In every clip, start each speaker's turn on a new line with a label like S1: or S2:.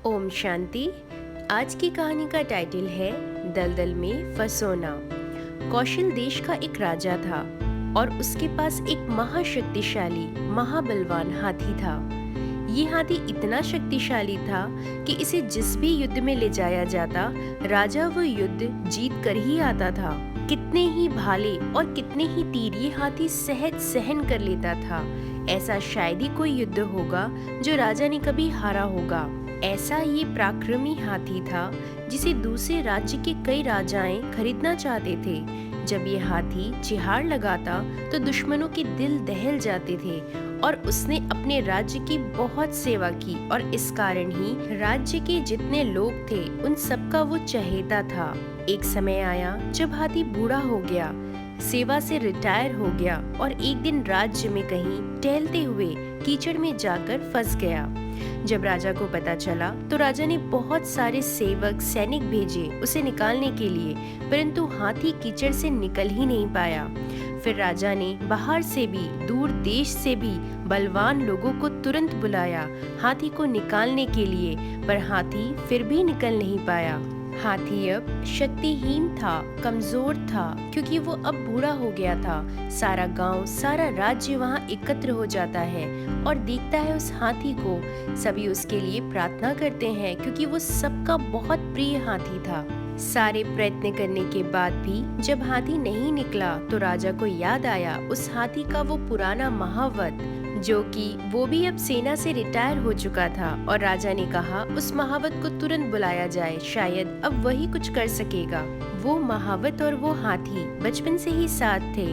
S1: ओम शांति। आज की कहानी का टाइटल है दलदल में फंसोना। कौशल देश का एक राजा था और उसके पास एक महाशक्तिशाली महाबलवान हाथी था। ये हाथी इतना शक्तिशाली था कि इसे जिस भी युद्ध में ले जाया जाता, राजा वो युद्ध जीत कर ही आता था। कितने ही भाले और कितने ही तीर ये हाथी सहज सहन कर लेता था। ऐसा शायद ही कोई युद्ध होगा जो राजा ने कभी हारा होगा। ऐसा ये पराक्रमी हाथी था जिसे दूसरे राज्य के कई राजाएं खरीदना चाहते थे। जब ये हाथी चिहाड़ लगाता तो दुश्मनों के दिल दहल जाते थे और उसने अपने राज्य की बहुत सेवा की और इस कारण ही राज्य के जितने लोग थे उन सबका वो चहेता था। एक समय आया जब हाथी बूढ़ा हो गया, सेवा से रिटायर हो गया और एक दिन राज्य में कहीं टहलते हुए कीचड़ में जाकर फंस गया। जब राजा को पता चला तो राजा ने बहुत सारे सेवक सैनिक भेजे उसे निकालने के लिए, परंतु हाथी कीचड़ से निकल ही नहीं पाया। फिर राजा ने बाहर से भी दूर देश से भी बलवान लोगों को तुरंत बुलाया हाथी को निकालने के लिए, पर हाथी फिर भी निकल नहीं पाया। हाथी अब शक्तिहीन था, कमजोर था, क्योंकि वो अब बूढ़ा हो गया था। सारा गांव, सारा राज्य वहां एकत्र हो जाता है और देखता है उस हाथी को। सभी उसके लिए प्रार्थना करते हैं क्योंकि वो सबका बहुत प्रिय हाथी था। सारे प्रयत्न करने के बाद भी जब हाथी नहीं निकला तो राजा को याद आया उस हाथी का वो पुराना महावत, जो कि वो भी अब सेना से रिटायर हो चुका था। और राजा ने कहा उस महावत को तुरंत बुलाया जाए, शायद अब वही कुछ कर सकेगा। वो महावत और वो हाथी बचपन से ही साथ थे,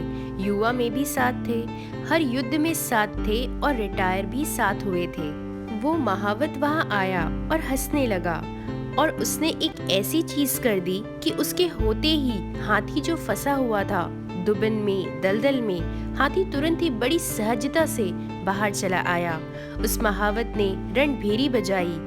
S1: युवा में भी साथ थे, हर युद्ध में साथ थे और रिटायर भी साथ हुए थे। वो महावत वहाँ आया और हंसने लगा और उसने एक ऐसी चीज कर दी कि उसके होते ही हाथी जो फंसा हुआ था दुबन में, दलदल में, हाथी तुरंत ही बड़ी सहजता से बाहर चला आया। उस महावत ने रणभेरी बजाई,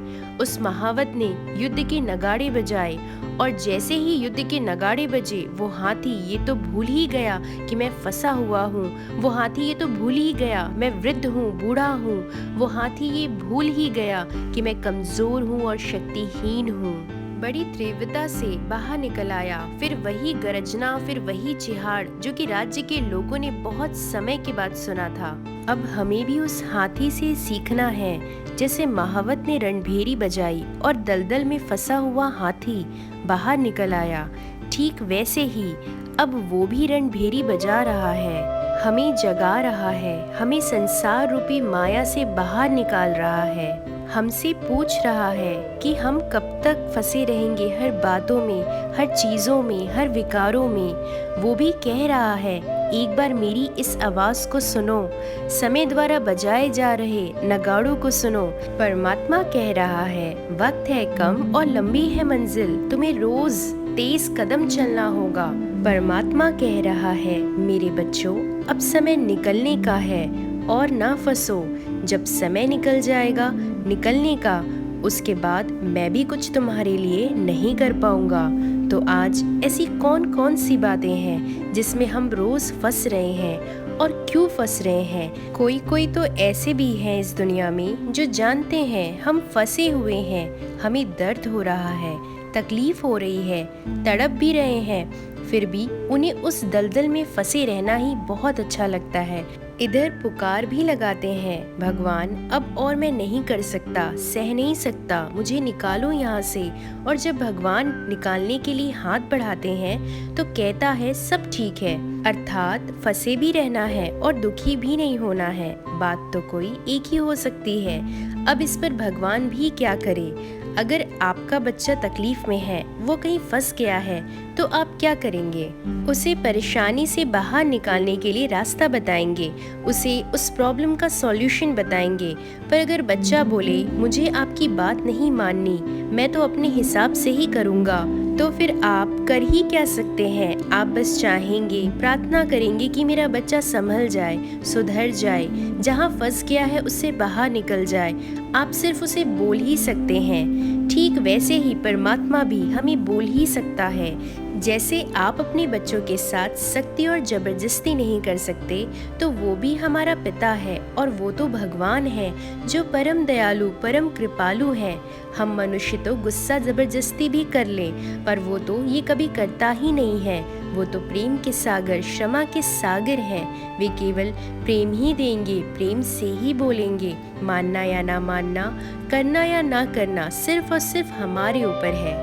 S1: उस महावत ने युद्ध के नगाड़े बजाए और जैसे ही युद्ध के नगाड़े बजे वो हाथी ये तो भूल ही गया कि मैं फंसा हुआ हूँ। वो हाथी ये तो भूल ही गया मैं वृद्ध हूँ, बूढ़ा हूँ। वो हाथी ये भूल ही गया कि मैं कमजोर हूँ और शक्तिहीन हूँ। बड़ी तीव्रता से बाहर निकल आया। फिर वही गरजना, फिर वही चिहाड़ जो कि राज्य के लोगों ने बहुत समय के बाद सुना था। अब हमें भी उस हाथी से सीखना है। जैसे महावत ने रणभेरी बजाई और दलदल में फंसा हुआ हाथी बाहर निकल आया, ठीक वैसे ही अब वो भी रणभेरी बजा रहा है, हमें जगा रहा है, हमें संसार रूपी माया से बाहर निकाल रहा है। हमसे पूछ रहा है कि हम कब तक फंसे रहेंगे हर बातों में, हर चीजों में, हर विकारों में। वो भी कह रहा है एक बार मेरी इस आवाज को सुनो, समय द्वारा बजाए जा रहे नगाड़ों को सुनो। परमात्मा कह रहा है वक्त है कम और लंबी है मंजिल, तुम्हें रोज तेज कदम चलना होगा। परमात्मा कह रहा है मेरे बच्चों अब समय निकलने का है और ना फंसो। जब समय निकल जाएगा निकलने का, उसके बाद मैं भी कुछ तुम्हारे लिए नहीं कर पाऊंगा। तो आज ऐसी कौन कौन सी बातें हैं जिसमें हम रोज फंस रहे हैं और क्यों फंस रहे हैं? कोई कोई तो ऐसे भी हैं इस दुनिया में जो जानते हैं हम फंसे हुए हैं, हमें दर्द हो रहा है, तकलीफ हो रही है, तड़प भी रहे हैं, फिर भी उन्हें उस दलदल में फंसे रहना ही बहुत अच्छा लगता है। इधर पुकार भी लगाते हैं भगवान अब और मैं नहीं कर सकता, सह नहीं सकता, मुझे निकालो यहाँ से। और जब भगवान निकालने के लिए हाथ बढ़ाते हैं तो कहता है सब ठीक है, अर्थात फंसे भी रहना है और दुखी भी नहीं होना है। बात तो कोई एक ही हो सकती है। अब इस पर भगवान भी क्या करे? अगर आपका बच्चा तकलीफ में है, वो कहीं फंस गया है, तो आप क्या करेंगे? उसे परेशानी से बाहर निकालने के लिए रास्ता बताएंगे, उसे उस प्रॉब्लम का सॉल्यूशन बताएंगे। पर अगर बच्चा बोले मुझे आपकी बात नहीं माननी, मैं तो अपने हिसाब से ही करूँगा, तो फिर आप कर ही क्या सकते हैं? आप बस चाहेंगे, प्रार्थना करेंगे कि मेरा बच्चा संभल जाए, सुधर जाए, जहाँ फंस गया है उससे बाहर निकल जाए। आप सिर्फ उसे बोल ही सकते हैं ठीक वैसे ही परमात्मा भी हमें बोल ही सकता है। जैसे आप अपने बच्चों के साथ सख्ती और जबरदस्ती नहीं कर सकते, तो वो भी हमारा पिता है और वो तो भगवान है जो परम दयालु परम कृपालु है। हम मनुष्य तो गुस्सा जबरदस्ती भी कर लें, पर वो तो ये कभी करता ही नहीं है। वो तो प्रेम के सागर क्षमा के सागर हैं। वे केवल प्रेम ही देंगे, प्रेम से ही बोलेंगे। मानना या ना मानना, करना या ना करना सिर्फ और सिर्फ हमारे ऊपर है।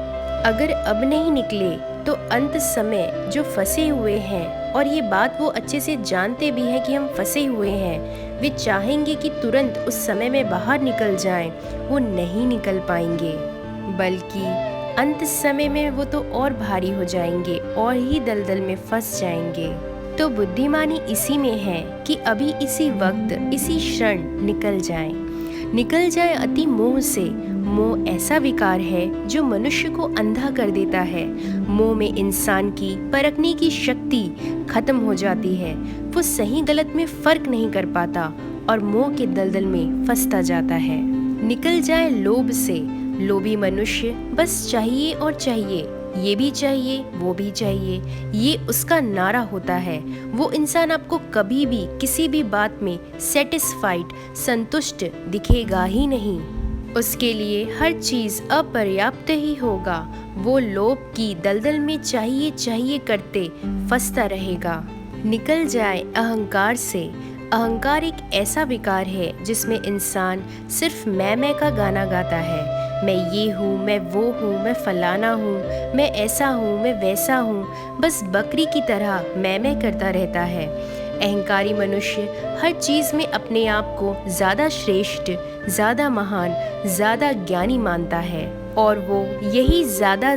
S1: अगर अब नहीं निकले तो अंत समय जो फंसे हुए हैं, और ये बात वो अच्छे से जानते भी हैं कि हम फंसे हुए हैं, वे चाहेंगे कि तुरंत उस समय में बाहर निकल जाएं। वो नहीं निकल पाएंगे, बल्कि अंत समय में वो तो और भारी हो जाएंगे और ही दलदल में फंस जाएंगे। तो बुद्धिमानी इसी में है कि अभी इसी वक्त इसी क्षण निकल जाए अति मोह से। मोह ऐसा विकार है जो मनुष्य को अंधा कर देता है। मोह में इंसान की परखने की शक्ति खत्म हो जाती है। वो सही गलत में फर्क नहीं कर पाता और मोह के दलदल में फंसता जाता है। निकल जाए लोभ से। लोभी मनुष्य बस चाहिए और चाहिए, ये भी चाहिए वो भी चाहिए, ये उसका नारा होता है। वो इंसान आपको कभी भी किसी भी बात में सेटिस्फाइड संतुष्ट दिखेगा ही नहीं। उसके लिए हर चीज अपर्याप्त ही होगा। वो लोभ की दलदल में चाहिए चाहिए करते फंसता रहेगा। निकल जाए अहंकार से। अहंकार एक ऐसा विकार है जिसमें इंसान सिर्फ मैं का गाना गाता है। मैं ये हूँ, मैं वो हूँ, मैं फलाना हूँ, मैं ऐसा हूँ, मैं वैसा हूँ। बस बकरी की तरह मैं करता रहता है। अहंकारी मनुष्य हर चीज़ में अपने आप को ज़्यादा श्रेष्ठ, ज़्यादा महान, ज़्यादा ज्ञानी मानता है, और वो यही ज़्यादा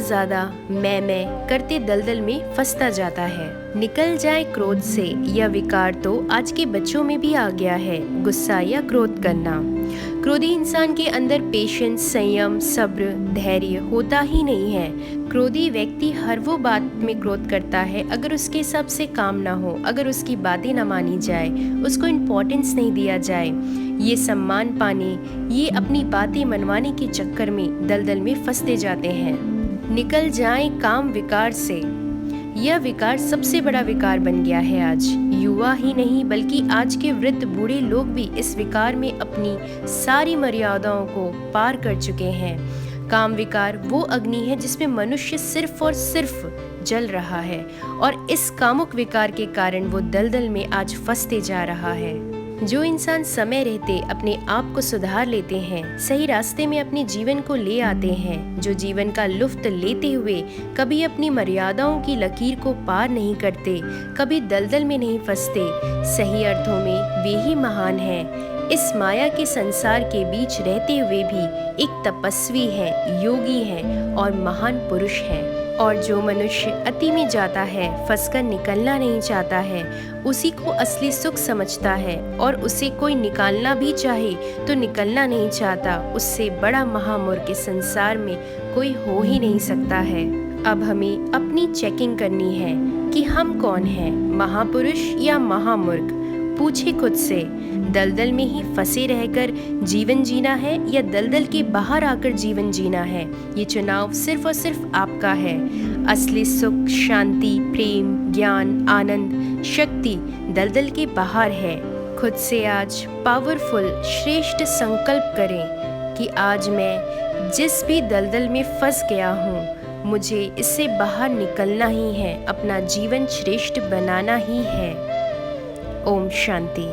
S1: मैं करते दलदल में फंसता जाता है। निकल जाए क्रोध से। यह विकार तो आज के बच्चों में भी आ गया है, गुस्सा या क्रोध करना। क्रोधी इंसान के अंदर पेशेंस, संयम, सब्र, धैर्य होता ही नहीं है। क्रोधी व्यक्ति हर वो बात में क्रोध करता है अगर उसके हिसाब से काम ना हो, अगर उसकी बातें ना मानी जाए, उसको इम्पोर्टेंस नहीं दिया जाए। ये सम्मान पाने, ये अपनी बातें मनवाने के चक्कर में दलदल में फंसते जाते हैं। निकल जाए काम विकार से। यह विकार सबसे बड़ा विकार बन गया है आज। युवा ही नहीं बल्कि आज के वृद्ध बूढ़े लोग भी इस विकार में अपनी सारी मर्यादाओं को पार कर चुके हैं। काम विकार वो अग्नि है जिसमें मनुष्य सिर्फ और सिर्फ जल रहा है, और इस कामुक विकार के कारण वो दलदल में आज फंसते जा रहा है। जो इंसान समय रहते अपने आप को सुधार लेते हैं, सही रास्ते में अपने जीवन को ले आते हैं, जो जीवन का लुफ्त लेते हुए कभी अपनी मर्यादाओं की लकीर को पार नहीं करते, कभी दलदल में नहीं फंसते, सही अर्थों में वे ही महान हैं। इस माया के संसार के बीच रहते हुए भी एक तपस्वी है, योगी है और महान पुरुष है। और जो मनुष्य अति में जाता है, फंसकर निकलना नहीं चाहता है, उसी को असली सुख समझता है, और उसे कोई निकालना भी चाहे तो निकलना नहीं चाहता। उससे बड़ा महामूर्ख इस संसार में कोई हो ही नहीं सकता है। अब हमें अपनी चेकिंग करनी है कि हम कौन हैं, महापुरुष या महामूर्ख। पूछे खुद से, दलदल में ही फंसे रहकर जीवन जीना है या दलदल के बाहर आकर जीवन जीना है? ये चुनाव सिर्फ और सिर्फ आपका है। असली सुख, शांति, प्रेम, ज्ञान, आनंद, शक्ति दलदल के बाहर है। खुद से आज पावरफुल श्रेष्ठ संकल्प करें कि आज मैं जिस भी दलदल में फंस गया हूँ, मुझे इससे बाहर निकलना ही है, अपना जीवन श्रेष्ठ बनाना ही है। ओम शांति।